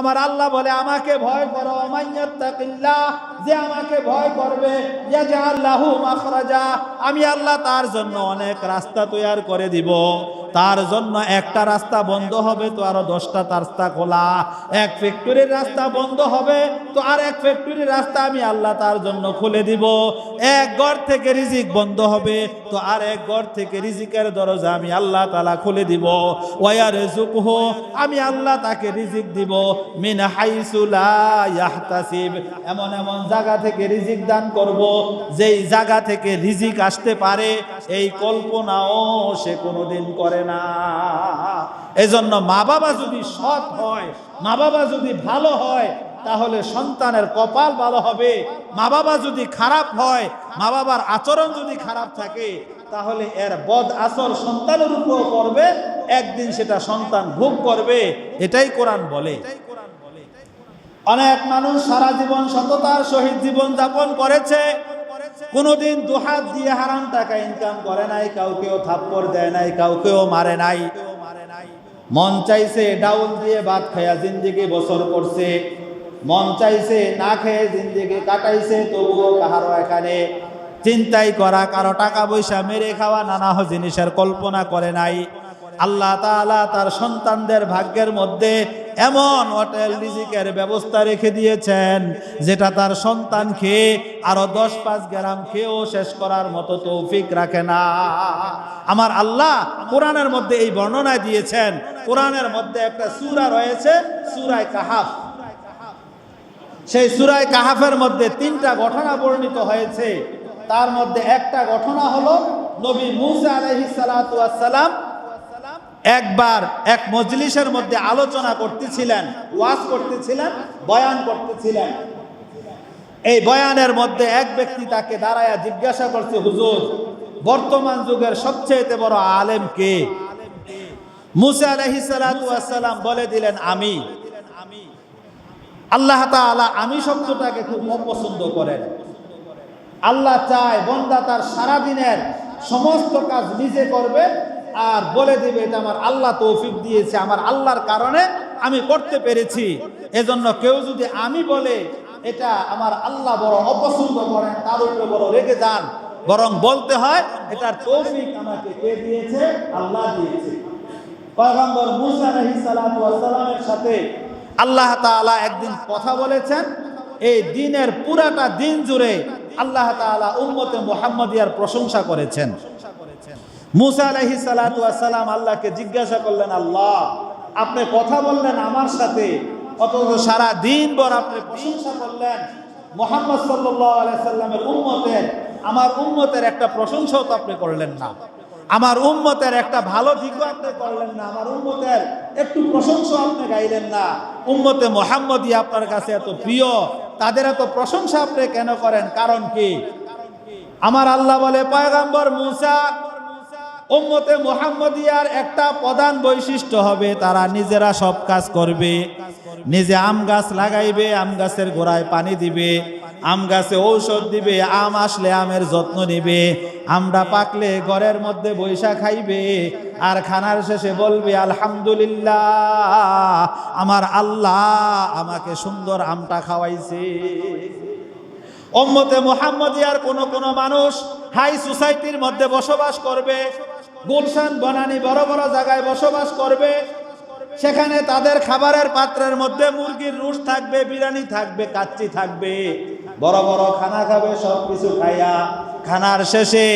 আমার আল্লাহ বলে আমাকে ভয় করো, মাইয়াত্তাকিল্লাহ, যে আমাকে ভয় করবে, ইয়াজআল লাহু মাখরাজা, আমি আল্লাহ তার জন্য অনেক রাস্তা তৈরি করে দিব। তার জন্য একটা রাস্তা বন্ধ হবে তো আরো 10টা রাস্তা খোলা, এক ফ্যাক্টরির রাস্তা বন্ধ হবে তো আর এক ফ্যাক্টরির রাস্তা আমি আল্লাহ তার জন্য খুলে দিব। এক ঘর থেকে রিজিক বন্ধ হবে তো আর এক ঘর থেকে রিজিকের দরজা আমি আল্লাহ তাআলা খুলে দিব। ওয়ারযুকহু, আমি আল্লাহ তাকে রিজিক দিব মিন হাইসু লা ইয়াহতাসিব, এমন এমন জায়গা থেকে রিজিক দান করব যেই জায়গা থেকে রিজিক আসতে পারে এই কল্পনাও সে কোনোদিন করে না। এজন্য মা বাবা যদি সৎ হয়, মা বাবা যদি ভালো হয়, তাহলে সন্তানের কপাল ভালো হবে। মা বাবা যদি খারাপ হয়, মা বাবার আচরণ যদি খারাপ থাকে, তাহলে এর বদ আচরণ সন্তানের উপর পড়বে, একদিন সেটা সন্তান ভোগ করবে। এটাই কোরআন বলে। অনেক মানুষ সারা জীবন সততার সহিত জীবন যাপন করেছে, কোনোদিন দুহাত দিয়ে হারাম টাকা ইনকাম করে নাই, কাউকেও থাপ্পড় দেয় নাই, কাউকেও মারে নাই। মন চাইছে ডাউল দিয়ে ভাত খায়া জিন্দেগি বছর করছে, মন চাইছে না খেয়ে জিন্দেগি কাটাইছে, তবুও কাহারো এখানে চিন্তাই করা, কারো টাকা পয়সা মেরে খাওয়া, নানা জিনিসের কল্পনা করে নাই। আল্লাহ তাআলা তার সন্তানদের ভাগ্যের মধ্যে এমন হোটেল রিজিকের ব্যবস্থা রেখে দিয়েছেন যেটা তার সন্তান খেয়ে আরো 10-5 গ্রাম খেয়েও শেষ করার মতো তৌফিক রাখে না। আমার আল্লাহ কোরআনের মধ্যে এই বর্ণনা দিয়েছেন। কোরআনের মধ্যে একটা সূরা রয়েছে, সূরা কাহাফ। সেই সূরা কাহাফের মধ্যে 3টা ঘটনা বর্ণিত হয়েছে। তার মধ্যে একটা ঘটনা হলো নবী মূসা আলাইহিস সালাতু ওয়াস সালাম একবার এক মজলিসের মধ্যে আলোচনা করতেছিলেন, ওয়াজ করতেছিলেন, বয়ান করতেছিলেন। এই বয়ানের মধ্যে এক ব্যক্তি তাকে দাঁড়ায়া জিজ্ঞাসা করছে, হুজুর, বর্তমান যুগের সবচেয়ে বড় আলেম কে? মূসা আলাইহিস সালাতু ওয়াস সালাম বলে দিলেন, আমি। আল্লাহ তাআলা আমি শব্দটাকে খুব অপছন্দ করেন। আল্লাহ চায় বান্দা তার সারা দিনের সমস্ত কাজ নিজে করবে আর বলে দিবে এটা আমার আল্লাহ তৌফিক দিয়েছে, আমার আল্লাহর কারণে আমি করতে পেরেছি। এজন্য কেউ যদি আমি বলে এটা আমার আল্লাহ বড় অপছন্দ করেন, তার উপরে বড় রেগে যান, বরং বলতে হয় এটার তৌফিক আমাকে কে দিয়েছে? আল্লাহ দিয়েছে। পয়গম্বর মূসা আলাইহিস সালাতু ওয়াস সালামের সাথে আল্লাহ তাআলা একদিন কথা বলেছেন। এই দিনের পুরাটা দিন জুড়ে আল্লাহ তাআলা উম্মতে মুহাম্মাদিয়ার প্রশংসা করেছেন। মূসা আলাইহিস সালাতু ওয়াস সালাম আল্লাহকে জিজ্ঞাসা করলেন, আল্লাহ, আপনি কথা বললেন আমার সাথে, অথচ সারা দিন ভর আপনি প্রশংসা করলেন মুহাম্মদ সাল্লাল্লাহু আলাইহি সাল্লামের উম্মতের। আমার উম্মতের একটা প্রশংসাও তো আপনি করলেন না, আমার উম্মতের একটা ভালো দিকও আপনি করলেন না, আমার উম্মতের একটু প্রশংসা আপনি গাইলেন না। উম্মতে মুহাম্মদী আপনার কাছে এত প্রিয়, তাদের এত প্রশংসা আপনি কেন করেন? কারণ কি? আমার আল্লাহ বলে, পয়গম্বর মূসা, উম্মতে মুহাম্মদিয়ার একটা প্রধান বৈশিষ্ট্য হবে তারা নিজেরা সব কাজ করবে। নিজে আম গাছ লাগাইবে, আম গাছের গোড়ায় পানি দিবে, আম গাছে ঔষধ দিবে, আম আসলে আমের যত্ন নিবে, আমটা পাকলে ঘরের মধ্যে বৈশা খাইবে, আর খানার শেষে বলবে আলহামদুলিল্লাহ, আমার আল্লাহ আমাকে সুন্দর আমটা খাওয়াইছে। উম্মতে মুহাম্মদিয়ার কোন মানুষ হাই সোসাইটির মধ্যে বসবাস করবে, গুলশান বনানী বড় বড় জায়গায় বসবাস করবে, সেখানে তাদের খাবারের পাত্রের মধ্যে মুরগির রুশ থাকবে, বিরিয়ানি থাকবে, কাচ্চি থাকবে, বড় বড় খানা খাবে। সবকিছু খাইয়া খানার শেষে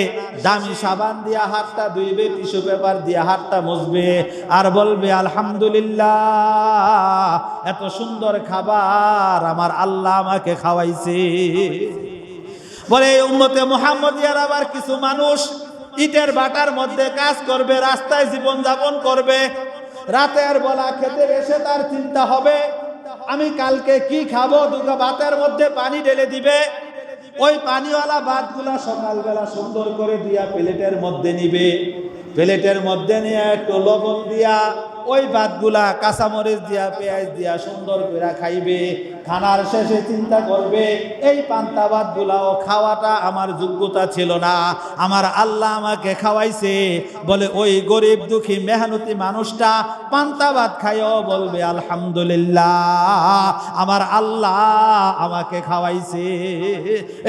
দামি সাবান দিয়া হাতটা ধুইবে, টিস্যু পেপার দিয়া হাতটা মুছবে, আর বলবে আলহামদুলিল্লাহ, এত সুন্দর খাবার আমার আল্লাহ আমাকে খাওয়াইছে। বলে উম্মতে মুহাম্মদিয়ার আবার কিছু মানুষ ইটের বাটার মধ্যে কাজ করবে, রাস্তায় জীবন যাপন করবে। রাতের বেলা খেতে এসে তার চিন্তা হবে আমি কালকে কি খাবো, দুটো ভাতের মধ্যে পানি ঢেলে দিবে, ওই পানিওয়ালা ভাতগুলা সকালবেলা সুন্দর করে দিয়া প্লেটের মধ্যে নিবে, প্লেটের মধ্যে নিয়ে একটু লবণ দিয়া ওই ভাতগুলা কাঁচামরিচ দিয়া পেঁয়াজ দিয়া সুন্দর করে খাইবে। খানার শেষে চিন্তা করবে এই পান্তা ভাতগুলাও খাওয়াটা আমার যোগ্যতা ছিল না, আমার আল্লাহ আমাকে খাওয়াইছে। বলে ওই গরিব দুঃখী মেহনতি মানুষটা পান্তা ভাত খাইও বলবে আলহামদুলিল্লাহ, আমার আল্লাহ আমাকে খাওয়াইছে।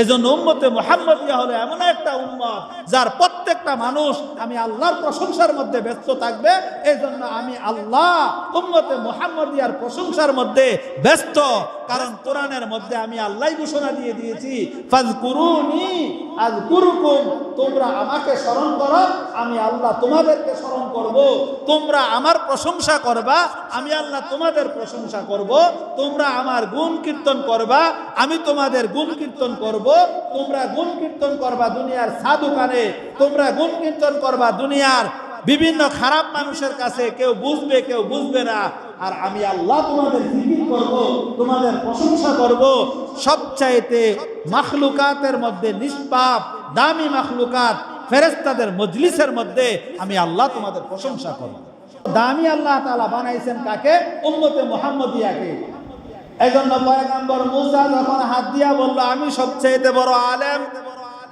এজন্য উম্মতে মুহাম্মদিয়া হলো এমন একটা উম্মত যার প্রত্যেকটা মানুষ আমি আল্লাহর প্রশংসার মধ্যে ব্যস্ত থাকবে। এই জন্য আমি আল্লাহ উম্মতে মুহাম্মদিয়ার প্রশংসার মধ্যে ব্যস্ত। কারণ কোরআনের মধ্যে আমি আল্লাহ ঘোষণা দিয়ে দিয়েছি, ফাযকুরুনি আযকুরুকুম, তোমরা আমাকে স্মরণ করো, আমি আল্লাহ তোমাদেরকে স্মরণ করব। তোমরা আমার প্রশংসা করবা, আমি আল্লাহ তোমাদের প্রশংসা করব। তোমরা আমার গুণ কীর্তন করবা, আমি তোমাদের গুণ কীর্তন করব। তোমরা গুণ কীর্তন করবা দুনিয়ার সাধু কানে, তোমরা গুণ কীর্তন করবা দুনিয়ার বিভিন্ন খারাপ মানুষের কাছে, কেউ বুঝবে কেউ বুঝবে না। আর আমি আল্লাহ তোমাদের জিকির করব, তোমাদের প্রশংসা করব। সবচাইতে মাখলুকাতের মধ্যে নিষ্পাপ দামি মাখলুকাত ফেরেশতাদের মজলিসের মধ্যে আমি আল্লাহ তোমাদের প্রশংসা করব। দামি আল্লাহ তাআলা বানাইছেন কাকে? উম্মতে মুহাম্মদিয়াকে। এজন্য পয়গম্বর মুসা যখন হাত দিয়া বলল আমি সবচাইতে বড় আলেম,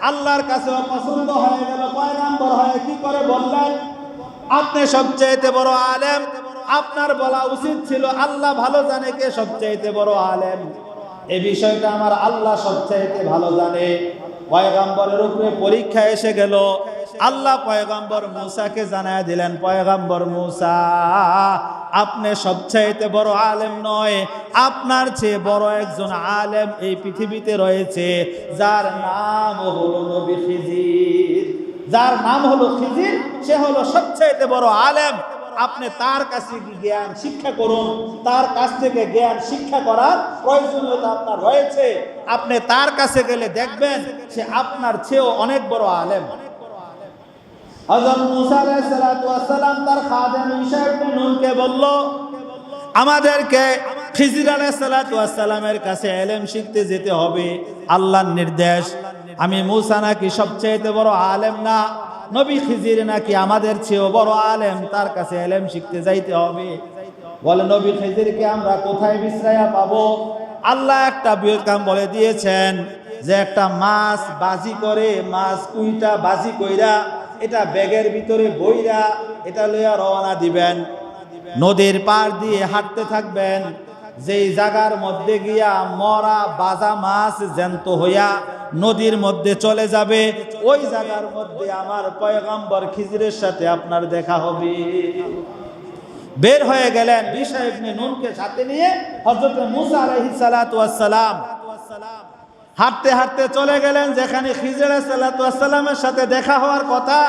আল্লাহর কাছে পছন্দ হয়ে গেল। পয়গম্বর হয়ে কি করে বললেন আপনি সবচাইতে বড় আলেম? আপনার বলা উচিত ছিল আল্লাহ ভালো জানে কে সবচাইতে বড় আলেম। এই বিষয়টা আমার আল্লাহ সবচাইতে ভালো জানে। পয়গম্বরের উপরে পরীক্ষা এসে গেল। আল্লাহ পয়গম্বর মুসাকে জানায় দিলেন, পয়গম্বর মুসা আপনি সবচাইতে বড় আলেম নয়, আপনার চেয়ে বড় একজন আলেম এই পৃথিবীতে রয়েছে, যার নাম হলো নবী খিজির। যার নাম হলো খিজির, সে হলো সবচাইতে বড় আলেম। আপনি তার কাছে জ্ঞান শিক্ষা করুন, তার কাছ থেকে জ্ঞান শিক্ষা করার প্রয়োজনীয়তা আপনার রয়েছে। আপনি তার কাছে গেলে দেখবেন সে আপনার চেয়েও অনেক বড় আলেম। হযরত মুসা আলাইহিস সালাতু ওয়াস সালাম তার খাদেম ঈসা ইবনে নূনকে বলল আমাদেরকে খিজির আলাইহিস সালাতু ওয়াস সালামের কাছে ইলম শিখতে যেতে হবে, আল্লাহর নির্দেশ। আমি মুসা নাকি সবচেয়ে বড় আলেম না, নবী খিজির নাকি আমাদের চেয়েও বড় আলেম, তার কাছে ইলম শিখতে যাইতে হবে। বলে নবী খিজিরকে আমরা কোথায় বিশ্রায়া পাবো? আল্লাহ একটা বিকাম বলে দিয়েছেন যে একটা মাছ বাজি করে, মাছ কুইটা বাজি কইরা এটা ব্যাগের ভিতরে বইরা এটা লইয়া রওনা দিবেন। নদীর পার দিয়ে হাঁটতে থাকবেন, যেই জায়গার মধ্যে গিয়া মরা বাজা মাছ জ্যান্ত হইয়া নদীর মধ্যে চলে যাবে, ওই জায়গার মধ্যে আমার পয়গম্বর খিজিরের সাথে আপনার দেখা হবে। বের হয়ে গেলেন ঈসা ইবনে নূনকে সাথে নিয়ে। হযরত মুসা আলাইহিস সালাতু ওয়াস সালাম হাঁটতে হাঁটতে চলে গেলেন যেখানে খিজির আলাইহিস সালাতু ওয়াস সালামের সাথে দেখা হওয়ার কথা।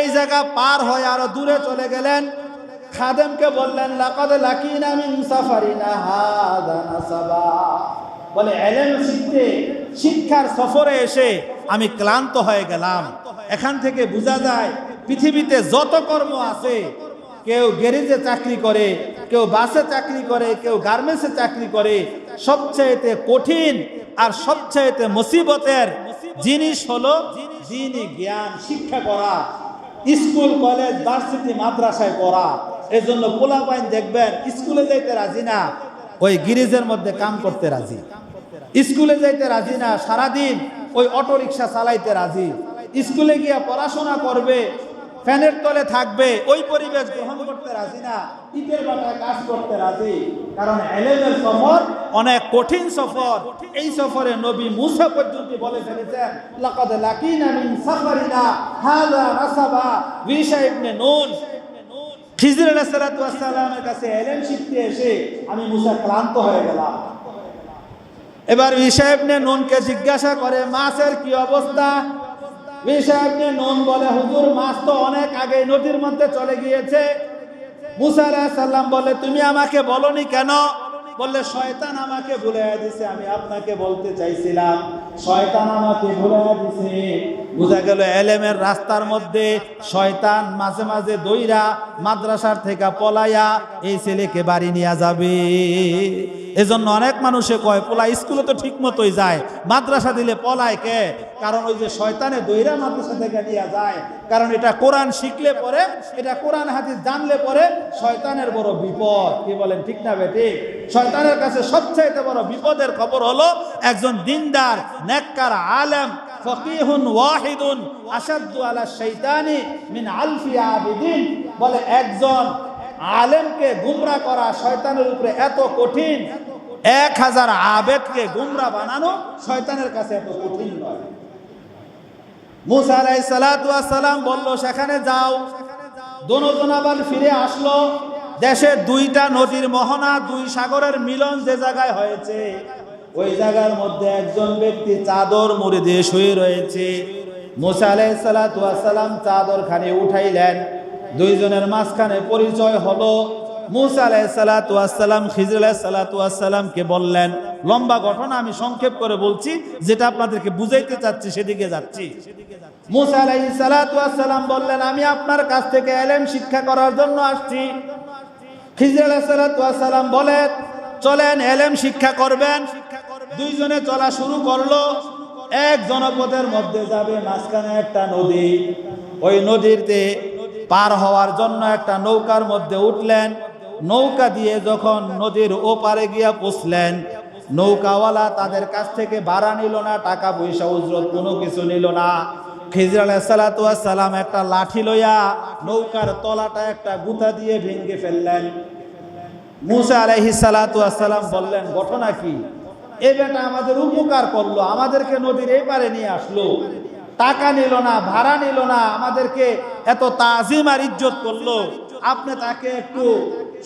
এই জায়গা পার হয়ে আরো দূরে চলে গেলেন। খাদেমকে বললেন লাকাদ লাকিনা মিন সাফারিনা হাযা নাসাবা, বলে ইলম শিখতে শিক্ষার সফরে এসে আমি ক্লান্ত হয়ে গেলাম। এখান থেকে বোঝা যায় পৃথিবীতে যত কর্ম আছে, কেউ গ্যারেজে চাকরি করে, কেউ বাসে চাকরি করে, কেউ গার্মেন্টসে চাকরি করে, সবচাইতে কঠিন আর সবচাইতে মুসিবতের জিনিস হলো দ্বীনি জ্ঞান শিক্ষা করা, স্কুল কলেজ ভার্সিটি মাদ্রাসায় পড়া। এজন্য পোলাপাইন দেখবেন স্কুলে যাইতে রাজি না, ওই গ্যারেজের মধ্যে কাম করতে রাজি। স্কুলে যাইতে রাজি না, সারাদিন ওই অটো রিক্সা চালাইতে রাজি। স্কুলে গিয়া পড়াশোনা করবে, ফ্যানের তলে থাকবে, ওই পরিবেশ গ্রহণ করতে রাজি না, ইটের বাটায় কাজ করতে রাজি। কারণ ইলমের সফর অনেক কঠিন সফর। এই সফরে নবী মুসা পর্যন্ত বলে ফেলেছেন লাকাদ লাকিনা মিন সাফারিনা হাযা নাসাবা। ঈসা ইবনে নূন খিজির আলাইহিস সালাতু ওয়াস সালামের কাছে ইলম শিখতে এসে আমি মুসা ক্লান্ত হয়ে গেলাম। এবার ঈসা ইবনে নূনকে জিজ্ঞাসা করে মাছের কি অবস্থা? ঈসা ইবনে নূন বলে হুজুর মাছ তো অনেক আগে নদীর মধ্যে চলে গিয়েছে। মুসা আলাইহিস সালাম বলে তুমি আমাকে বলনি কেন? বললে শয়তান আমাকে ভুলাইয়া দিছে, আমি আপনাকে বলতে চাইছিলাম, শয়তান আমাকে ভুলাইয়া দিছে। বোঝা গেল এলেমের রাস্তার মধ্যে শয়তান মাঝে মাঝে দইরা মাদ্রাসার থেকে পলাইয়া এই ছেলেকে বাড়ি নিয়ে যাবে। এজন্য অনেক মানুষে কয় পোলা স্কুলে তো ঠিক মতোই যায়, মাদ্রাসা দিলে পলায় কে? কারণ ওই যে শয়তানে দইরা মাদ্রাসা থেকে নিয়ে যায়। কারণ এটা কোরআন শিখলে পরে, এটা কোরআন হাদিস জানলে পরে শয়তানের বড় বিপদ। কি বলেন, ঠিক না বেঠিক? শয়তানের কাছে সবচেয়ে বড় বিপদের খবর হলো একজন দিনদার নেককার আলেম ফকিহুন ওয়াহিদুন আশাদ্দু আলা শাইতানি মিন আলফি আবিদিন। বলে একজন আলেমকে গুমরাহ করা শয়তানের উপরে এত কঠিন, 1000 আবেদকে গুমরাহ বানানো শয়তানের কাছে এত কঠিন নয়। মুসা আলাইহিস সালাতু ওয়াস সালাম বলল সেখানে যাও। দুজন আবার ফিরে আসলো। দেশের 2টা নদীর মোহনা, 2 সাগরের মিলন যে জায়গায় হয়েছে, ওই জায়গার মধ্যে একজন ব্যক্তি চাদর মুড়ি দিয়ে শুয়ে রয়েছে। মুসা আলাইহিস সালাতু ওয়াস সালাম চাদরখানি উঠাইলেন। 2 জনের মাঝখানে পরিচয় হলো। মুসা আলাইহিস সালাতু ওয়াস সালাম খিজির আলাইহিস সালাতু ওয়াস সালামকে বললেন, লম্বা ঘটনা আমি সংক্ষেপ করে বলছি, যেটা আপনাদেরকে বুঝাইতে চাচ্ছি সেদিকে যাচ্ছি। মুসা আলাইহিস সালাতু ওয়াস সালাম বললেন, আমি আপনার কাছ থেকে ইলম শিক্ষা করার জন্য আসছি। খিজির আলাইহিস সালাতু ওয়াস সালাম বলেন, চলেন ইলম শিক্ষা করবেন। 2 জনে চলা শুরু করলো। এক জনপদের মধ্যে যাবে, মাঝখানে একটা নদী। ওই নদীতে পার হওয়ার জন্য একটা নৌকার মধ্যে উঠলেন। নৌকা দিয়ে যখন নদীর ওপারে গিয়া পৌঁছলেন, নৌকাওয়ালা তাদের কাছ থেকে ভাড়া নিল না, টাকা পয়সা উজরত কোনো কিছু নিল না। খিজির আলাইহিস সালাতু ওয়াস সালাম একটা লাঠি লইয়া নৌকার তলাটা একটা গুতা দিয়ে ভেঙে ফেললেন। মুসা আলাইহিস সালাতু ওয়াস সালাম বললেন, ঘটনা কি? এই বেটা আমাদের উপকার করলো, আমাদেরকে নদীর এই পারে নিয়ে আসলো, টাকা নিল না, ভাড়া নিল না, আমাদেরকে এত তাজিম আর ইজ্জত করলো। আপনি তাকে একটু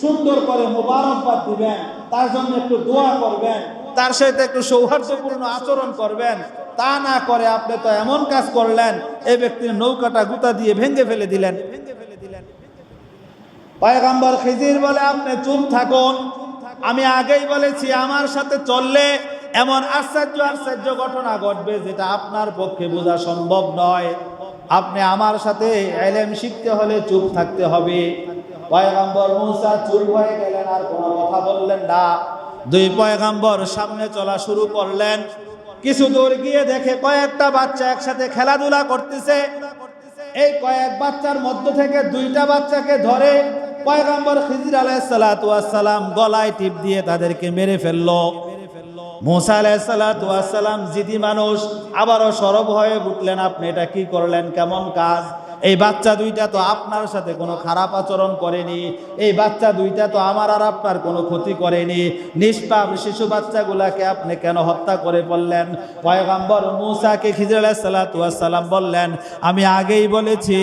সুন্দর করে মোবারকবাদ দিবেন, তার জন্য একটু দোয়া করবেন, তার সাথে একটু সৌহার্দ্যপূর্ণ আচরণ করবেন। তা না করে আপনি তো এমন কাজ করলেন, এই ব্যক্তির নৌকাটা গুতা দিয়ে ভেঙে ফেলে দিলেন। পয়গম্বর খিজির বলে, আপনি চুপ থাকুন, আমি আগেই বলেছি আমার সাথে চললে এমন আশ্চর্য আশ্চর্য ঘটনা ঘটবে যেটা আপনার পক্ষে বোঝা সম্ভব নয়। আপনি আমার সাথে ইলম শিখতে হলে চুপ থাকতে হবে। পয়গম্বর মুসা চুপ হয়ে গেলেন, আর কোনো কথা বললেন না। 2 পয়গম্বর সামনে চলা শুরু করলেন। কিছু দূর গিয়ে দেখে কয়েকটা বাচ্চা একসাথে খেলাধুলা করতেছে। এই কয়েক বাচ্চার মধ্য থেকে 2টা বাচ্চাকে ধরে পয়গম্বর খিজির আলাইহিস সালাতু ওয়াস সালাম গলায় টিপ দিয়ে তাদেরকে মেরে ফেললো। মুসা আলাইহিস সালাতু ওয়াস সালাম জিদি মানুষ, আবারও সরব হয়ে উঠলেন, আপনি এটা কি করলেন, কেমন কাজ? এই বাচ্চা 2টা তো আপনার সাথে কোনো খারাপ আচরণ করেনি, এই বাচ্চা 2টা তো আমার আর আপনার কোনো ক্ষতি করেনি, নিষ্পাপ শিশু বাচ্চাগুলাকে আপনি কেন হত্যা করে বললেন? পয়গম্বর মুসাকে খিজির আলাইহিস সালাতু ওয়াস সালাম বললেন, আমি আগেই বলেছি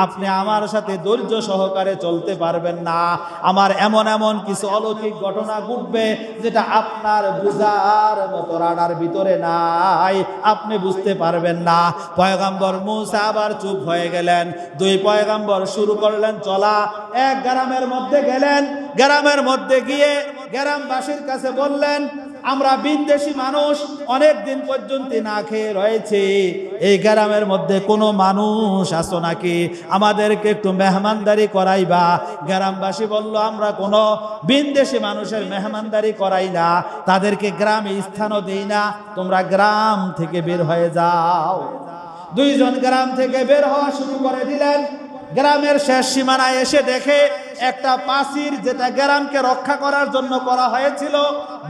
আপনি আমার সাথে ধৈর্য সহকারে চলতে পারবেন না। আমার এমন এমন কিছু অলৌকিক ঘটনা ঘটবে যেটা আপনার বুঝার মতো রাডার ভিতরে নাই, আপনি বুঝতে পারবেন না। পয়গম্বর মুসা আবার চুপ হয়ে গেলেন। 2 পয়গম্বর শুরু করলেন চলা। এক গ্রামের মধ্যে গেলেন। গ্রামের মধ্যে গিয়ে গ্রামবাসীর কাছে বললেন, আমরা বিদেশি মানুষ, অনেক দিন পর্যন্ত না খেয়ে রয়েছে, এই গ্রামের মধ্যে কোনো মানুষ আছো নাকি? আমাদেরকে একটু মেহমানদারি করাইবা। গ্রামবাসী বলল, আমরা কোনো বিদেশি মানুষের মেহমানদারি করাই না, তাদেরকে গ্রামে স্থানও দেই না, তোমরা গ্রাম থেকে বের হয়ে যাও। 2 জন গ্রাম থেকে বের হওয়া শুরু করে দিলেন। গ্রামের শেষ সীমানায় এসে দেখে একটা প্রাচীর, যেটা গ্রামকে রক্ষা করার জন্য করা হয়েছিল,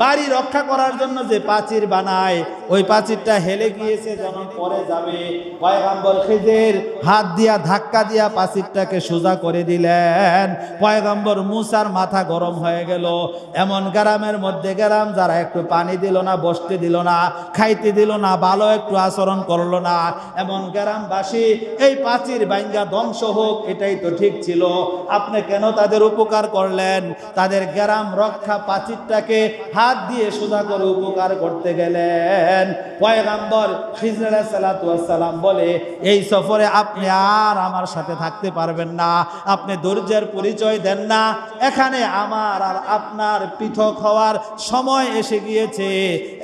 বাড়ি রক্ষা করার জন্য যে প্রাচীর বানায়, ওই প্রাচীরটা হেলে গিয়েছে, যখন পরে যাবে। পয়গম্বর খিজির হাত দিয়া ধাক্কা দিয়া প্রাচীরটাকে সোজা করে দিলেন। পয়গম্বর মুসার মাথা গরম হয়ে গেল। এমন গ্রামের মধ্যে গ্রাম, যারা একটু পানি দিল না, বসতে দিল না, খাইতে দিল না, ভালো একটু আচরণ করলো না, এমন গ্রামবাসী এই প্রাচীর ভাঙ্গা ধ্বংস হোক, এটাই তো ঠিক ছিল। আপনি কেন তাদের উপকার করলেন? তাদের গ্রাম রক্ষা প্রাচীরটাকে হাত দিয়ে সোজা করে উপকার করতে গেলেন। পয়গম্বর খিজর আলাইহিস সালাতু ওয়াস সালাম বলে, এই সফরে আপনি আর আমার সাথে থাকতে পারবেন না, আপনি ধৈর্যের পরিচয় দেন না, এখানে আমার আর আপনার পৃথক হওয়ার সময় এসে গিয়েছে,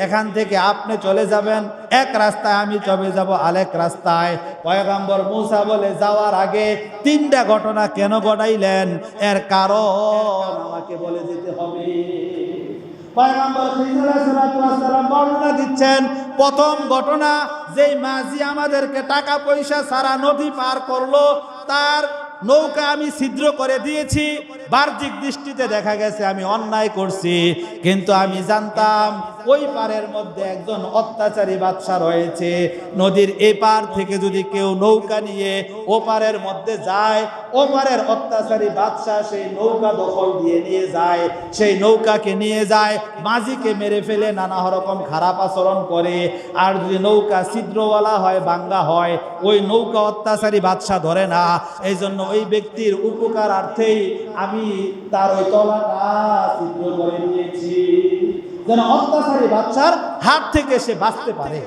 এখান থেকে আপনি চলে যাবেন এক রাস্তায়, আমি চলে যাব আরেক রাস্তায়। পয়গম্বর মূসা বলে, যাওয়ার আগে 3টা ঘটনা কেন ঘটাইলেন? এর কারণ আমাকে বলে যেতে হবে। পয়গম্বর খিজর আলাইহিস সালাতু ওয়াস সালাম বর্ণনা দিচ্ছেন, প্রথম ঘটনা, যেই মাঝি আমাদেরকে টাকা পয়সা ছাড়া নদী পার করলো, তার নৌকা আমি ছিদ্র করে দিয়েছি। বাহ্যিক দৃষ্টিতে দেখা গেছে আমি অন্যায় করছি, কিন্তু আমি জানতাম ওই পারের মধ্যে একজন অত্যাচারী বাদশা রয়েছে। নদীর এপার থেকে যদি কেউ নৌকা নিয়ে ওপারের মধ্যে যায়, ওপারের অত্যাচারী বাদশা সেই নৌকা দখল দিয়ে নিয়ে যায়, সেই নৌকাকে নিয়ে যায়, মাঝিকে মেরে ফেলে, নানা রকম খারাপ আচরণ করে। আর যদি নৌকা ছিদ্রওয়ালা হয়, ভাঙ্গা হয়, ওই নৌকা অত্যাচারী বাদশা ধরে না। এই জন্য ওই ব্যক্তির উপকারার্থেই আমি তার ওই তলাটা ছিদ্র করে দিয়েছি, যেন অত্যাচারী বাদশার হাত থেকে সে বাঁচতে পারে।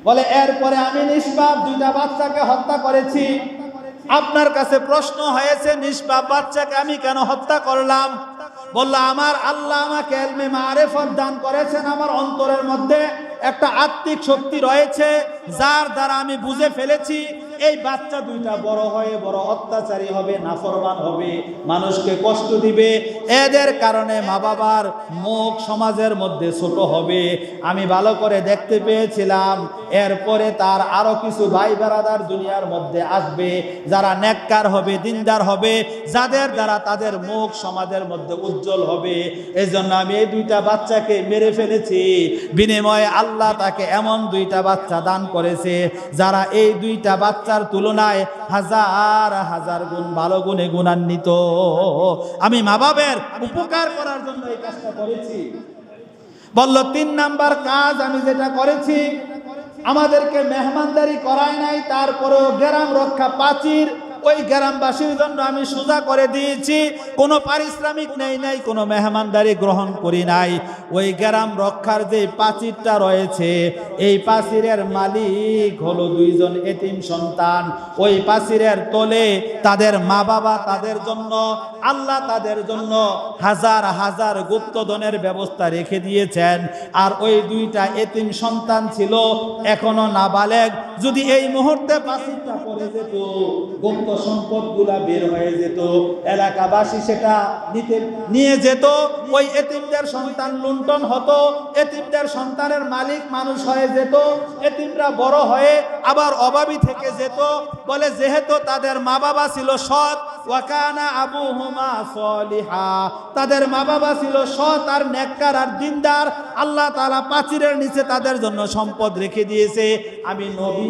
বলে, এরপরে আমি নিষ্পাপ 2টা বাচ্চাকে হত্যা করেছি। আপনার কাছে প্রশ্ন হয়েছে, নিষ্পাপ বাচ্চাকে আমি কেন হত্যা করলাম? বলল, আমার আল্লাহ আমাকে ইলমে মারিফত দান করেছেন, আমার অন্তরের মধ্যে একটা আত্মিক শক্তি রয়েছে, যার দ্বারা আমি বুঝে ফেলেছি এই বাচ্চা 2টা বড় হয়ে বড় অত্যাচারী হবে, নাফরমান হবে, মানুষকে কষ্ট দিবে, এদের কারণে মা বাবার মুখ সমাজের মধ্যে ছোট হবে। আমি ভালো করে দেখতে পেয়েছিলাম, এরপরে তার আরো কিছু ভাই বেরাদার দুনিয়ার মধ্যে আসবে, যারা নেককার হবে, দিনদার হবে, যাদের দ্বারা তাদের মুখ সমাজের মধ্যে উজ্জ্বল হবে। এই জন্য আমি এই 2টা বাচ্চাকে মেরে ফেলেছি। বিনিময়ে আল্লাহ তাকে এমন 2টা বাচ্চা দান করেছে, যারা এই 2টা বাচ্চার তুলনায় হাজার হাজার গুণ ভালো গুণে গুণান্বিত। আমি মা বাবার উপকার করার জন্য এই কাজটা করেছি। বলল, 3 নাম্বার কাজ আমি যেটা করেছি, আমাদেরকে মেহমানদারি করায় নাই, তারপরেও গ্রাম রক্ষা প্রাচীর ওই গ্রামবাসীর জন্য আমি সোজা করে দিয়েছি। কোনো পারিশ্রমিক নেই নাই, কোনো মেহমানদারি গ্রহণ করি নাই। ওই গ্রাম রক্ষার যে প্রাচীরটা রয়েছে, এই প্রাচীরের মালিক হলো 2 জন এতিম সন্তান। ওই প্রাচীরের তলে তাদের মা বাবা, তাদের জন্য আল্লাহ তাদের জন্য হাজার হাজার গুপ্তধনের ব্যবস্থা রেখে দিয়েছেন। আর ওই 2টা এতিম সন্তান ছিল এখনো নাবালেগ। যদি এই মুহূর্তে প্রাচীরটা পড়ে যেত, গুপ্ত সম্পদগুলা বের হয়ে যেত, এলাকাবাসী সেটা নিয়ে যেত, ওই এতিমদের সন্তান লুণ্ঠন হতো, এতিমদের সন্তানের মালিক মানুষ হয়ে যেত, এতিমরা বড় হয়ে আবার অভাবী থেকে যেত। বলে, যেহেতু তাদের মা বাবা ছিল সৎ, ওয়াকানা আবুহুমা সলিহা, তাদের মা বাবা ছিল সৎ আর নেককার আর দিনদার, আল্লাহ তাআলা প্রাচীরের নিচে তাদের জন্য সম্পদ রেখে দিয়েছে। আমি নবী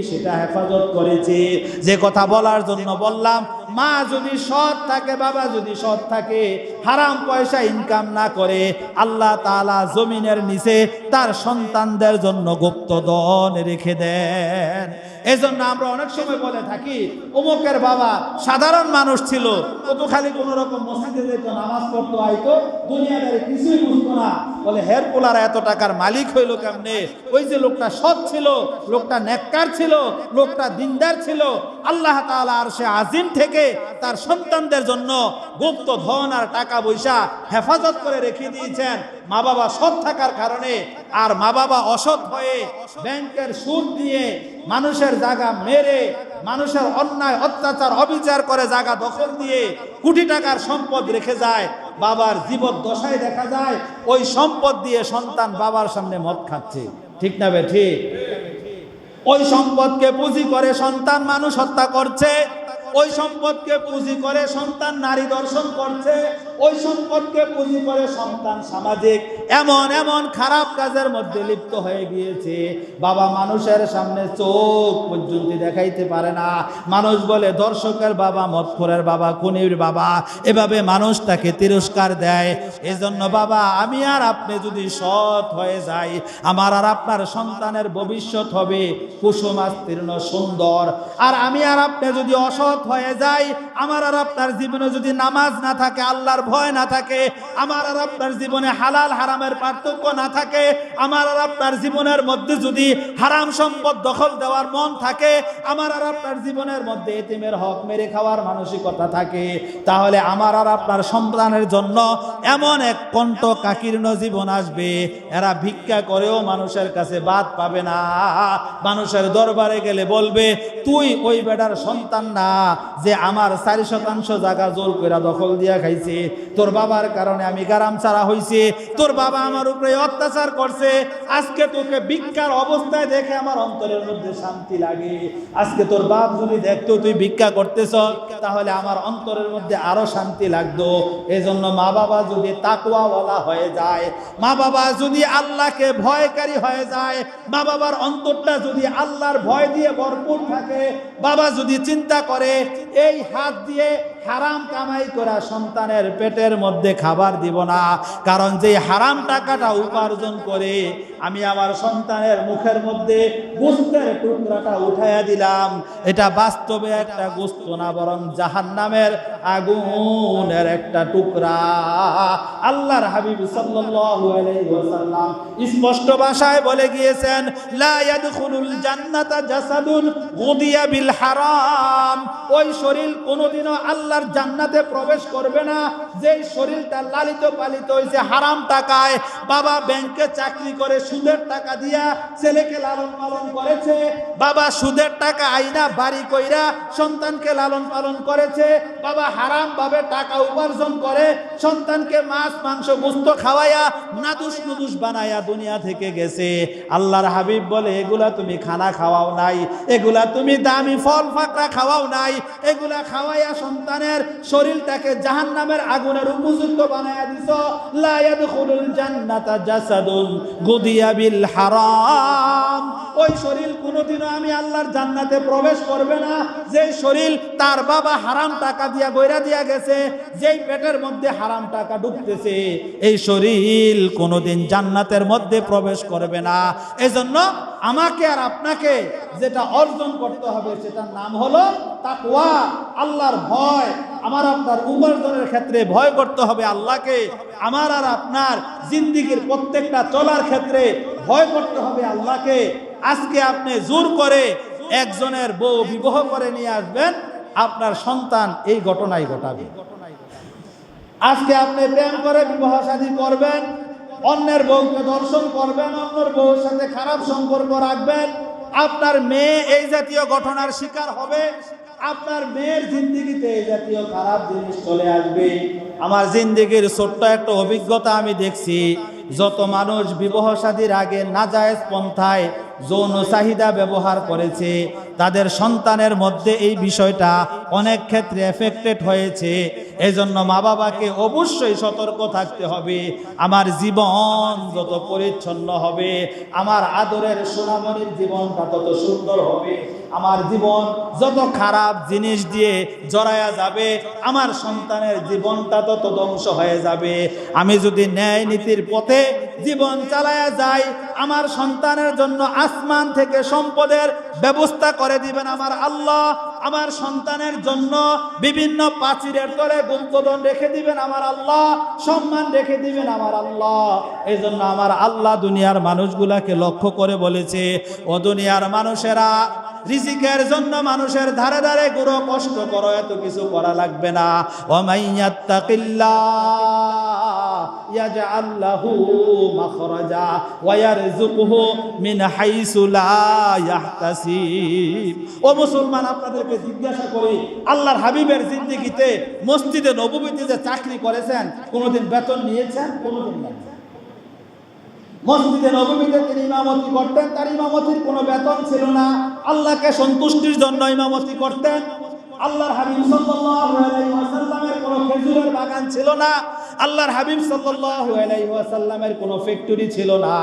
সেটা হেফাজত করেছি। যে কথা বলার জন্য বললাম, মা যদি সৎ থাকে, বাবা যদি সৎ থাকে, হারাম পয়সা ইনকাম না করে, আল্লাহ তাআলা জমিনের নিচে তার সন্তানদের জন্য গুপ্তধন রেখে দেন। এজন্য আমরা অনেক সময় বলে থাকি, অমুকের বাবা সাধারণ মানুষ ছিল, ও তো খালি কোন রকম মসজিদে যেত, নামাজ পড়তো, আইতো, দুনিয়াদারি কিছুই বুঝতো না। বলে, হের পোলারা এত টাকার মালিক হইল কেমনে? ওই যে লোকটা সৎ ছিল, লোকটা নেককার ছিল, লোকটা দিনদার ছিল। আল্লাহ তাআলা আরশে আজিম থেকে তার সন্তানদের জন্য গুপ্ত ধন আর টাকা পয়সা হেফাজত করে রেখে দিয়েছেন, মা বাবা সৎ থাকার কারণে। আর মা বাবা অসৎ হয়ে ব্যাংকের সুদ দিয়ে মানুষের জায়গা মেরে, মানুষের অন্যায় অত্যাচার অবিচার করে জায়গা দখল দিয়ে কোটি টাকার সম্পদ রেখে যায়, বাবার জীবদ্দশায় দেখা যায় ওই সম্পদ দিয়ে সন্তান বাবার সামনে মদ খাচ্ছে। ঠিক না বে ঠিক? ওই সম্পদকে পুঁজি করে সন্তান মানুষ হত্যা করছে, ওই সম্পদকে পুঁজি করে সন্তান নারী দর্শন করছে, ওই সম্পদকে পুঁজি করে সন্তান সামাজিক এমন এমন খারাপ কাজের মধ্যে লিপ্ত হয়ে গিয়েছে। বাবা মানুষের সামনে চোখ পর্যন্ত দেখাইতে পারে না। মানুষ বলে দর্শকের বাবা, মদখোরের বাবা, খুনির বাবা, এভাবে মানুষ তাকে তিরস্কার দেয়। এজন্য বাবা, আমি আর আপনি যদি সৎ হয়ে যাই, আমার আর আপনার সন্তানের ভবিষ্যৎ হবে কুসুমাস্তীর্ণ সুন্দর। আর আমি আর আপনি যদি অসৎ হয়ে যাই, আমার আর আপনার জীবনে যদি নামাজ না থাকে, আল্লাহর ভয় না থাকে, আমার আর আপনার জীবনে হালাল হারামের পার্থক্য না থাকে, আমার আর আপনার জীবনের মধ্যে যদি হারাম সম্পদ দখল দেওয়ার মন থাকে, আমার আর আপনার জীবনের মধ্যে এতিমের হক মেরে খাওয়ার মানসিকতা থাকে, তাহলে আমার আর আপনার সন্তানের জন্য এমন এক কণ্টকাকীর্ণ জীবন আসবে, এরা ভিক্ষা করেও মানুষের কাছে বাদ পাবে না। মানুষের দরবারে গেলে বলবে, তুই ওই বেটার সন্তান না যে আমার 4% জায়গা জোর করে দখল দিয়া খাইছে, তোর বাবার কারণে আমি গারাম ছাড়া হইছে, তোর বাবা আমার উপরে অত্যাচার করছে, আজকে তোকে ভিক্ষার অবস্থায় দেখে আমার অন্তরের মধ্যে শান্তি লাগে। আজকে তোর বাপ যদি দেখতো তুই ভিক্ষা করতেছ, তাহলে আমার অন্তরের মধ্যে আরো শান্তি লাগতো। এজন্য মা বাবা যদি তাকওয়াওয়ালা হয়ে যায়, মা বাবা যদি আল্লাহকে ভয়কারী হয়ে যায়, মা বাবার অন্তরটা যদি আল্লাহর ভয় দিয়ে ভরপুর থাকে, বাবা যদি চিন্তা করে এই হাত দিয়ে হারাম কামাই করা সন্তানের পেটের মধ্যে খাবার দিব না, কারণ যে হারাম টাকাটা উপার্জন করে আমি আমার সন্তানের মুখের মধ্যে গোশতের টুকরাটা উঠাইয়া দিলাম, এটা বাস্তবে একটা গোশত না, বরং জাহান্নামের আগুনের একটা টুকরা। আল্লাহর হাবিব সাল্লাল্লাহু আলাইহি ওয়াসাল্লাম স্পষ্ট ভাষায় বলে গিয়েছেন, লা ইয়াদখুলুল জান্নাতা জাসাদুন গুদিয়া বিল হারাম। ওই শরীর কোনোদিনও আল্লাহর জান্নাতে প্রবেশ করবে না যেই শরীরটা লালিত পালিত হয়েছে হারাম টাকায়। বাবা ব্যাংকে চাকরি করে সুদের টাকা দিয়া ছেলেকে লালন পালন করেছে, বাবা সুদের টাকা আইনা বাড়ি কইরা সন্তানকে লালন পালন করেছে, বাবা হারাম ভাবে টাকা উপার্জন করে সন্তানকে মাছ মাংস গোশত খাওয়াইয়া নাদুস নুদুস বানায়া দুনিয়া থেকে গেছে। আল্লাহর হাবিব বলে, এগুলা তুমি খানা খাওয়াও নাই, এগুলা তুমি দামি ফল ফাকরা খাওয়াও নাই, এগুলা খাওয়াইয়া সন্তানের শরীরটাকে জাহান্নামের আগুনের উপযুক্ত বানায়া দিছো। লা ইয়াদখুলুল জান্নাতা জাসাদুন গুদিয়া বিল হারাম। ওই শরীর কোনোদিনও আমি আল্লাহর জান্নাতে প্রবেশ করবে না যেই শরীর তার বাবা হারাম টাকা দিয়া গয়রা দিয়া গেছে, যেই পেটের মধ্যে হারাম টাকা ঢুকতেছে, এই শরীর কোনোদিন জান্নাতের মধ্যে প্রবেশ করবে না। এজন্য আমাকে আর আপনাকে যেটা অর্জন করতে হবে সেটার নাম হলো তাকওয়া, আল্লাহর ভয়। আমার আপনার উপার্জনের ক্ষেত্রে ভয় করতে হবে আল্লাহকে, আমার আর আপনার জিন্দেগির প্রত্যেকটা চলার ক্ষেত্রে ভয় করতে হবে আল্লাহকে। আজকে আপনি জোর করে একজনের বউ বিবাহ করে নিয়ে আসবেন, আপনার সন্তান এই ঘটনাই ঘটাবে। আজকে আপনি প্রেম করে বিবাহ শাদী করবেন, অন্যের বউকে দর্শন করবেন, অন্যের বউর সাথে খারাপ সম্পর্ক রাখবেন, আপনার মেয়ে এই জাতীয় ঘটনার শিকার হবে, আপনার মেয়ের জিন্দেগিতে এই জাতীয় খারাপ জিনিস চলে আসবে। আমার জিন্দেগির ছোট্ট একটা অভিজ্ঞতা আমি দেখছি, যত মানুষ বিবাহ শাদীর আগে নাজায়েজ পন্থায় যৌন চাহিদা ব্যবহার করেছে, তাদের সন্তানের মধ্যে এই বিষয়টা অনেক ক্ষেত্রে এফেক্টেড হয়েছে। এজন্য মা বাবাকে অবশ্যই সতর্ক থাকতে হবে। আমার জীবন যত পরিচ্ছন্ন হবে, আমার আদরের সোনামণির জীবনটা তত সুন্দর হবে। আমার জীবন যত খারাপ জিনিস দিয়ে জড়ায়া যাবে, আমার সন্তানের জীবনটা তত ধ্বংস হয়ে যাবে। আমি যদি ন্যায় নীতির পথে জীবন চালায়া যাই, আমার সন্তানের জন্য আসমান থেকে সম্পদের ব্যবস্থা করে দিবেন আমার আল্লাহ। আমার সন্তানের জন্য বিভিন্ন প্রাচীরের তলে গুপ্তধন রেখে দিবেন আমার আল্লাহ, সম্মান রেখে দিবেন আমার আল্লাহ। এই জন্য আমার আল্লাহ দুনিয়ার মানুষগুলাকে লক্ষ্য করে বলেছে, ও দুনিয়ার মানুষেরা, রিজিকের জন্য মানুষের ধারে ধারে গুরু কষ্ট করো, এত কিছু করা লাগবে না। ওয়ামাইয়াত্তাকিল্লাহ ইয়াজআল লাহু মাখরাজা ওয়া ইয়ারযুকুহু মিন হাইসু লা ইয়াহতাসিব। ও মুসলমান, আপনাদেরকে জিজ্ঞাসা করি, আল্লাহর হাবিবের জিন্দেগিতে মসজিদে নববীতে যে চাকরি করেছেন, কোনোদিন বেতন নিয়েছেন? কোনোদিন না। মসজিদে নববীতে তিনি ইমামতি করতেন, তার ইমামতির কোনো বেতন ছিল না, আল্লাহকে সন্তুষ্টির জন্য ইমামতি করতেন। আল্লাহর হাবিব সাল্লাল্লাহু আলাইহি ওয়াসাল্লামের কোনো খেজুরের বাগান ছিল না, আল্লাহর হাবিব সাল্লাল্লাহু আলাইহি ওয়াসাল্লামের কোনো ফ্যাক্টরি ছিল না,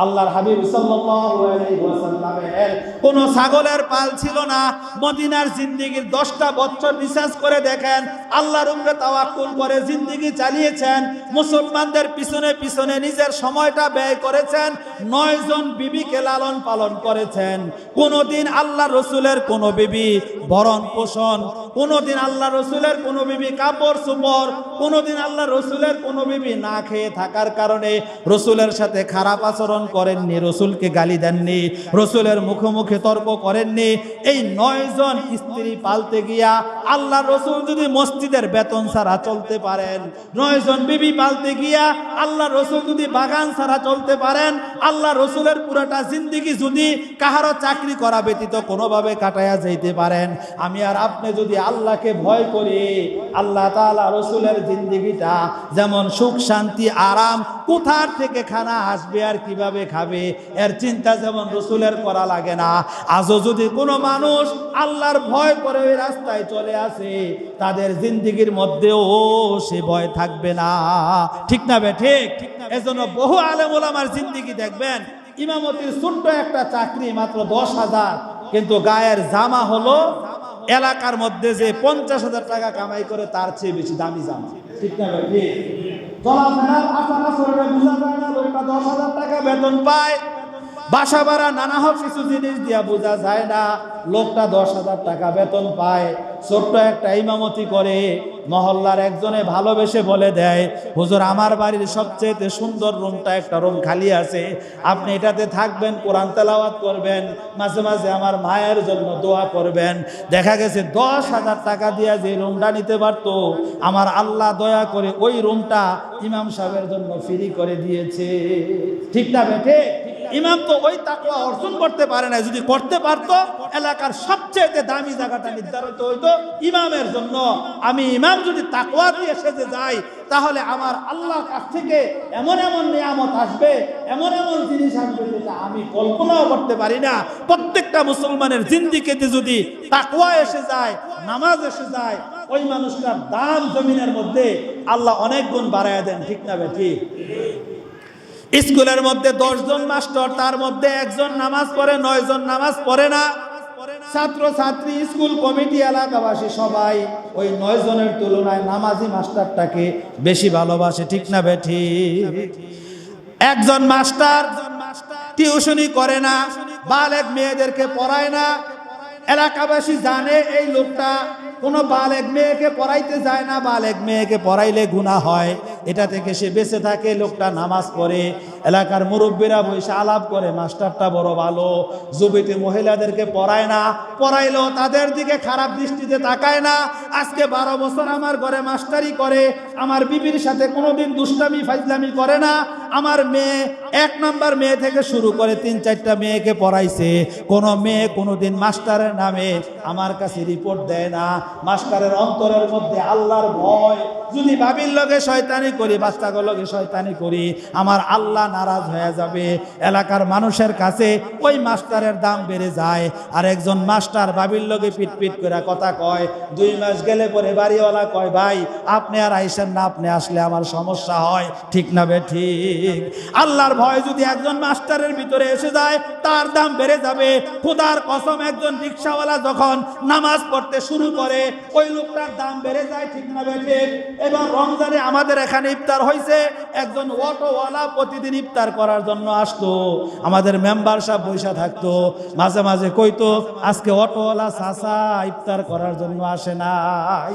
আল্লাহর হাবিব সাল্লাল্লাহু আলাইহি ওয়াসাল্লামের কোনো ছাগলের পাল ছিল না। মদিনার জিন্দেগির 10টা বছর রিসার্চ করে দেখেন, আল্লাহর উপরে তাওয়াক্কুল করে জিন্দেগি চালিয়েছেন, মুসলমানদের পিছনে পিছনে নিজের সময়টা ব্যয় করেছেন, 9 জন বিবিকে লালন পালন করেছেন। কোনোদিন আল্লাহ রসুলের কোনো বিবি ভরণ পোষণ, কোনোদিন আল্লাহ রসুলের কোনো বিবি কাপড় চোপড়, কোনোদিন আল্লাহ রসুলের কোনো বিবি না খেয়ে থাকার কারণে রসুলের সাথে খারাপ আচরণ করেননি, রসুলকে গালি দেননি, রসুলের মুখোমুখি তর্ক করেননি। এই 9 জন স্ত্রী পালতে গিয়া আল্লাহ রসুল যদি মসজিদের বেতন ছাড়া চলতে পারেন, 9 জন বিবি পালতে গিয়া আল্লাহ রসুল যদি বাগান ছাড়া চলতে পারেন, আল্লাহ রসুলের পুরোটা জিন্দেগি যদি কাহারও চাকরি করা ব্যতীত কোনোভাবে কাটাইয়া যাইতে পারেন, আমি আর আপনি যদি আল্লাহকে ভয় করি, আল্লাহ তাআলা রসুলের জিন্দেগিটা যেমন সুখ শান্তি আরাম, কোথার থেকে খানা আসবে আর কিভাবে খাবে এর চিন্তা যেমন রসুলের করা লাগে না, আজও যদি কোনো মানুষ আল্লাহর ভয় করে ওই রাস্তায় চলে আসে, তাদের জিন্দেগির মধ্যেও সে ভয় থাকবে না। ঠিক না বে ঠিক? এজন্য বহু আলেম ওলামার জিন্দেগি দেখবেন, ইমামতির ছোট্ট একটা চাকরি মাত্র 10,000, কিন্তু গায়ের জামা হলো এলাকার মধ্যে যে 50,000 টাকা কামাই করে তার চেয়ে বেশি দামি জামা। ঠিক না ভাই? ঠিক। চলাফেরার আচার আচরণে বোঝা যায় না লোকটা 10,000 টাকা বেতন পায়, বাসা ভাড়া নানা হোক কিছু জিনিস দিয়া বোঝা যায় না লোকটা 10,000 টাকা বেতন পায়। ছোট্ট একটা ইমামতি করে মহল্লার একজনে ভালোবেসে বলে দেয়, হুজুর আমার বাড়ির সবচেয়ে সুন্দর রুমটা, একটা রুম খালি আছে, আপনি এটাতে থাকবেন, কোরআন তেলাওয়াত করবেন, মাঝে মাঝে আমার মায়ের জন্য দোয়া করবেন। দেখা গেছে 10,000 টাকা দিয়া যে রুমটা নিতে পারতো, আমার আল্লাহ দয়া করে ওই রুমটা ইমাম সাহেবের জন্য ফ্রি করে দিয়েছে। ঠিক না বেঠে? ইমাম তো ওই তাকওয়া অর্জন করতে পারে না, যদি করতে পারতো এলাকার সবচেয়ে দামি জায়গাটা নির্ধারিত হইতো ইমামের জন্য। আমি ইমাম যদি তাকওয়া দিয়ে সেজে যাই, তাহলে আমার আল্লাহর কাছ থেকে এমন এমন নিয়ামত আসবে, এমন এমন জিনিস আসবে যেটা আমি কল্পনাও করতে পারি না। প্রত্যেকটা মুসলমানের জিন্দেগিতে যদি তাকওয়া এসে যায়, নামাজ এসে যায়, ওই মানুষটার দাম জমিনের মধ্যে আল্লাহ অনেক গুণ বাড়ায় দেন। ঠিক না বেঠি? স্কুলের মধ্যে 10 জন মাস্টার, তার মধ্যে 1 জন নামাজ পড়ে, 9 জন নামাজ পড়ে না। ছাত্র ছাত্রী, স্কুল কমিটি, এলাকাবাসী সবাই ওই 9 জনের তুলনায় নামাজি মাস্টারটাকে বেশি ভালোবাসে। ঠিক না বেঠি? একজন মাস্টার টিউশনি করে না, বালেগ মেয়েদেরকে পড়ায় না, এলাকাবাসী জানে এই লোকটা কোনো বালেগ মেয়েকে পড়াইতে যায় না, বালেগ মেয়েকে পড়াইলে গুনাহ হয়, এটা থেকে সে বেঁচে থাকে। লোকটা নামাজ পড়ে, এলাকার মুরব্বীরা বসে আলাপ করে, মাস্টারটা বড় ভালো, যুবতী মহিলাদেরকে পড়ায় না, পড়াইলেও তাদের দিকে খারাপ দৃষ্টিতে তাকায় না। আজকে 12 বছর আমার ঘরে মাস্টারি করে, আমার বিবির সাথে কোনোদিন দুষ্টামি ফাইজলামি করে না। আমার মেয়ে 1 নাম্বার মেয়ে থেকে শুরু করে 3-4টা মেয়েকে পড়াইছে, কোনো মেয়ে কোনোদিন মাস্টারের নামে আমার কাছে রিপোর্ট দেয় না। মাস্টারের অন্তরের মধ্যে আল্লাহর ভয়। যদি বাবির লগে শয়তানি করি, বাচ্চাগুলোর লগে শয়তানি করি, আমার আল্লাহ নারাজ হয়ে যাবে। এলাকার মানুষের কাছে ওই মাস্টারের দাম বেড়ে যায়। আর একজন মাস্টার বাবির লগে পিটপিট করে কথা কয়, 2 মাস গেলে পরে বাড়িওয়ালা কয়, ভাই আপনি আর আইসেন না, আপনি আসলে আমার সমস্যা হয়। ঠিক না বে ঠিক? আল্লাহর ভয় যদি একজন মাস্টারের ভিতরে এসে যায়, তার দাম বেড়ে যাবে। খোদার কসম, একজন রিকশাওয়ালা যখন নামাজ পড়তে শুরু করে, ওই লোকটার দাম বেড়ে যায়। ঠিক না বে ঠিক? এবার রমজানে আমাদের এখানে ইফতার হয়েছে, একজন অটোওয়ালা প্রতিদিন ইফতার করার জন্য আসতো, আমাদের মেম্বার সাহেব বৈশা থাকতো, মাঝে মাঝে কইতো আজকে অটোওয়ালা চাচা ইফতার করার জন্য আসে নাই।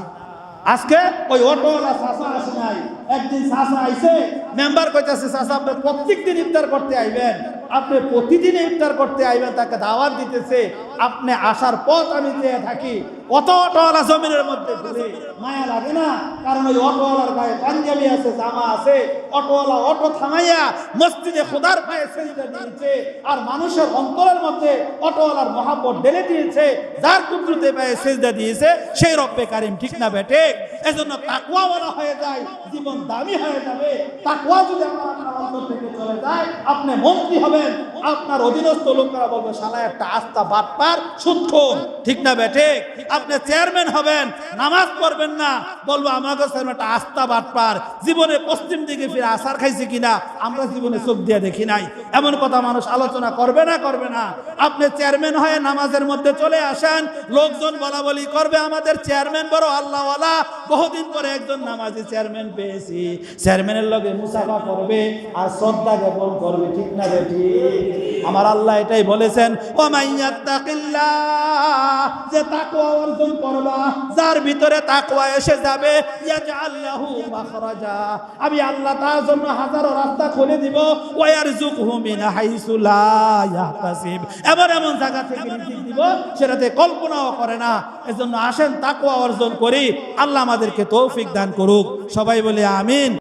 আজকে ওই অটোওয়ালা চাচা আসে নাই। একদিন চাচা আইছে, মেম্বার কইতাছে চাচা আপনি প্রত্যেকদিন ইফতার করতে আইবেন, আপনি প্রতিদিন ইফতার করতে আইবেন, তাকে দাওয়াত দিতেছে। আপনি আসার পথ আমি চেয়ে থাকি, অত অটোওয়ালা জমিনের মধ্যে ঘুরে মায়া লাগে না? কারণ ওই অটোওয়ালার গায়ে পাঞ্জাবি আছে, জামা আছে, অটোওয়ালা অটো থামাইয়া মসজিদে খোদার পায়ে সেজদা দিয়েছে, আর মানুষের অন্তরের মধ্যে অটোওয়ালার মহাব্বত ঢেলে দিয়েছে, যার কুদরতে পায়ে সেজদা দিয়েছে সেই রব্বে কারিম। ঠিক না বেটে? এজন্য তাকওয়াওয়ালা হয়ে যায়, জীবন দামি হয়ে যাবে। তাকওয়া যদি আমরা রাস্তা থেকে চলে যায়, আপনি মন্ত্রী হবেন, আপনার অধীনস্থ লোকেরা বলবে শালা একটা আস্তা বাটপার সুদখোর, ঠিক না বেঠে? আপনি চেয়ারম্যান হবেন, নামাজ পড়বেন না, বলবো আমাকে একটা আস্তা বাটপার, জীবনে পশ্চিম দিকে ফিরে আসার খাইছে কিনা আমরা জীবনে চোখ দিয়ে দেখি নাই, এমন কথা মানুষ আলোচনা করবে না করবে না? আপনি চেয়ারম্যান হয়ে নামাজের মধ্যে চলে আসেন, লোকজন বলা বলি করবে আমাদের চেয়ারম্যান বড় আল্লাহওয়ালা, বহুদিন পরে একজন নামাজি চেয়ারম্যান পেয়েছি, চেয়ারম্যানের লগে মুসাফা করবে আর শ্রদ্ধা জ্ঞাপন করবে, ঠিক না বেটি? আমার আল্লাহ এটাই বলেছেন, ও মাইয়াত্তাকিল্লাহ, যে তাকওয়া অর্জন করবা, যার ভিতরে তাকওয়া এসে যাবে, ইয়াজআল লাহু মাখরাজা, আমি আল্লাহ তার জন্য হাজারো রাস্তা খুলে দিব, ওয়া ইয়ারযুকহু মিন হাইসু লা ইয়াহতাসিব, এমন এমন জায়গা থেকে রিজিক দিব সেটাতে কল্পনাও করে না। এজন্য আসেন তাকওয়া অর্জন করি, আল্লাহ আমাদেরকে তৌফিক দান করুক। সবাই বলে আমিন।